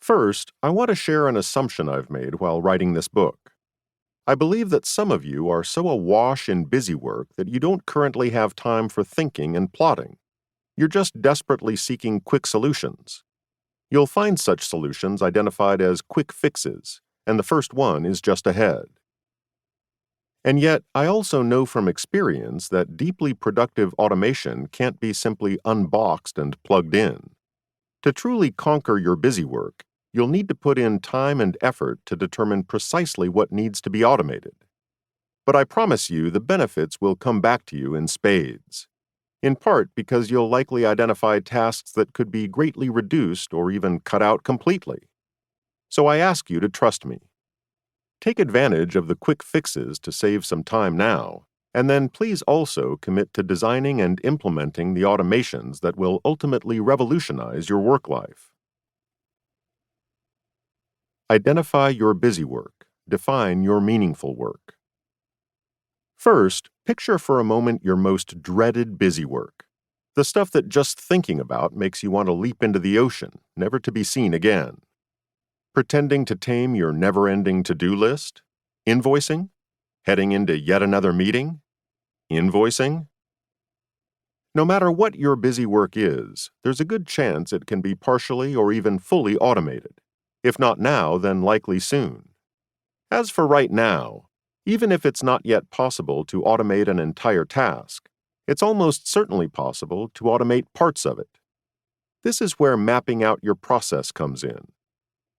First, I want to share an assumption I've made while writing this book. I believe that some of you are so awash in busy work that you don't currently have time for thinking and plotting. You're just desperately seeking quick solutions. You'll find such solutions identified as quick fixes, and the first one is just ahead. And yet, I also know from experience that deeply productive automation can't be simply unboxed and plugged in. To truly conquer your busy work, you'll need to put in time and effort to determine precisely what needs to be automated. But I promise you the benefits will come back to you in spades, in part because you'll likely identify tasks that could be greatly reduced or even cut out completely. So I ask you to trust me. Take advantage of the quick fixes to save some time now, and then please also commit to designing and implementing the automations that will ultimately revolutionize your work life. Identify your busy work. Define your meaningful work. First, picture for a moment your most dreaded busy work. The stuff that just thinking about makes you want to leap into the ocean, never to be seen again. Pretending to tame your never-ending to-do list? Invoicing? Heading into yet another meeting? Invoicing? No matter what your busy work is, there's a good chance it can be partially or even fully automated. If not now, then likely soon. As for right now, even if it's not yet possible to automate an entire task, it's almost certainly possible to automate parts of it. This is where mapping out your process comes in.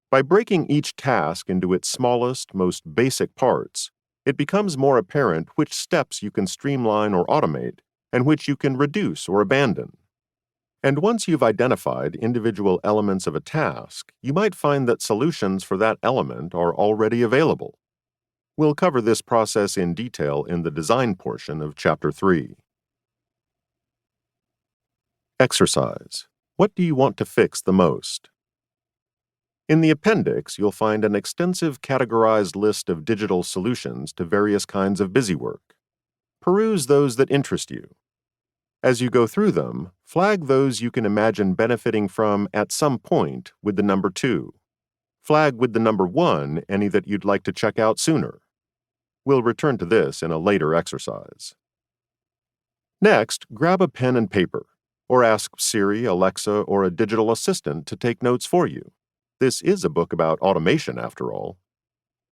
By breaking each task into its smallest, most basic parts, it becomes more apparent which steps you can streamline or automate and which you can reduce or abandon. And once you've identified individual elements of a task, you might find that solutions for that element are already available. We'll cover this process in detail in the design portion of Chapter 3. Exercise. What do you want to fix the most? In the appendix, you'll find an extensive categorized list of digital solutions to various kinds of busy work. Peruse those that interest you. As you go through them, flag those you can imagine benefiting from at some point with the number 2. Flag with the number 1 any that you'd like to check out sooner. We'll return to this in a later exercise. Next, grab a pen and paper, or ask Siri, Alexa, or a digital assistant to take notes for you. This is a book about automation, after all.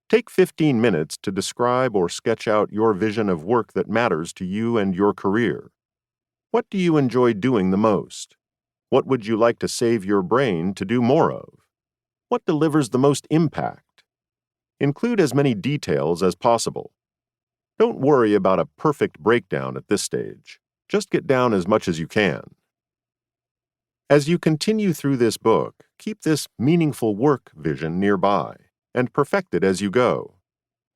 Take 15 minutes to describe or sketch out your vision of work that matters to you and your career. What do you enjoy doing the most? What would you like to save your brain to do more of? What delivers the most impact? Include as many details as possible. Don't worry about a perfect breakdown at this stage. Just get down as much as you can. As you continue through this book, keep this meaningful work vision nearby and perfect it as you go.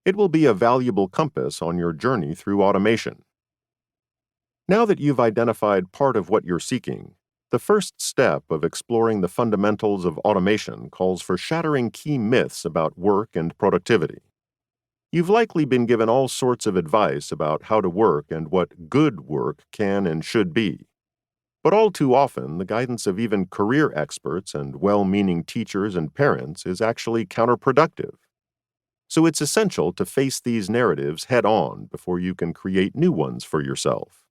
It will be a valuable compass on your journey through automation. Now that you've identified part of what you're seeking, the first step of exploring the fundamentals of automation calls for shattering key myths about work and productivity. You've likely been given all sorts of advice about how to work and what good work can and should be. But all too often, the guidance of even career experts and well-meaning teachers and parents is actually counterproductive. So it's essential to face these narratives head-on before you can create new ones for yourself.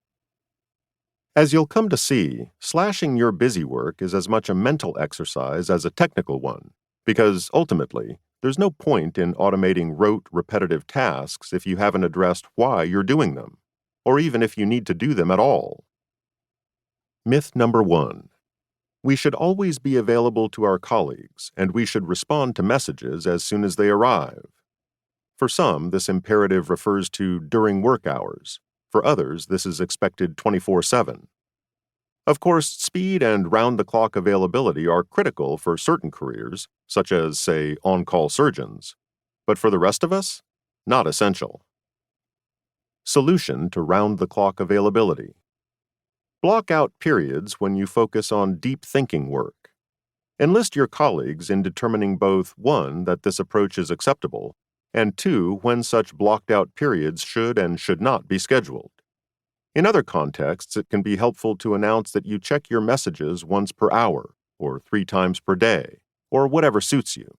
As you'll come to see, slashing your busy work is as much a mental exercise as a technical one, because ultimately, there's no point in automating rote, repetitive tasks if you haven't addressed why you're doing them, or even if you need to do them at all. Myth number 1. We should always be available to our colleagues, and we should respond to messages as soon as they arrive. For some, this imperative refers to during work hours. For others, this is expected 24/7. Of course, speed and round-the-clock availability are critical for certain careers, such as, say, on-call surgeons. But for the rest of us, not essential. Solution to round-the-clock availability. Block out periods when you focus on deep thinking work. Enlist your colleagues in determining both 1, that this approach is acceptable, and 2, when such blocked-out periods should and should not be scheduled. In other contexts, it can be helpful to announce that you check your messages once per hour, or 3 times per day, or whatever suits you.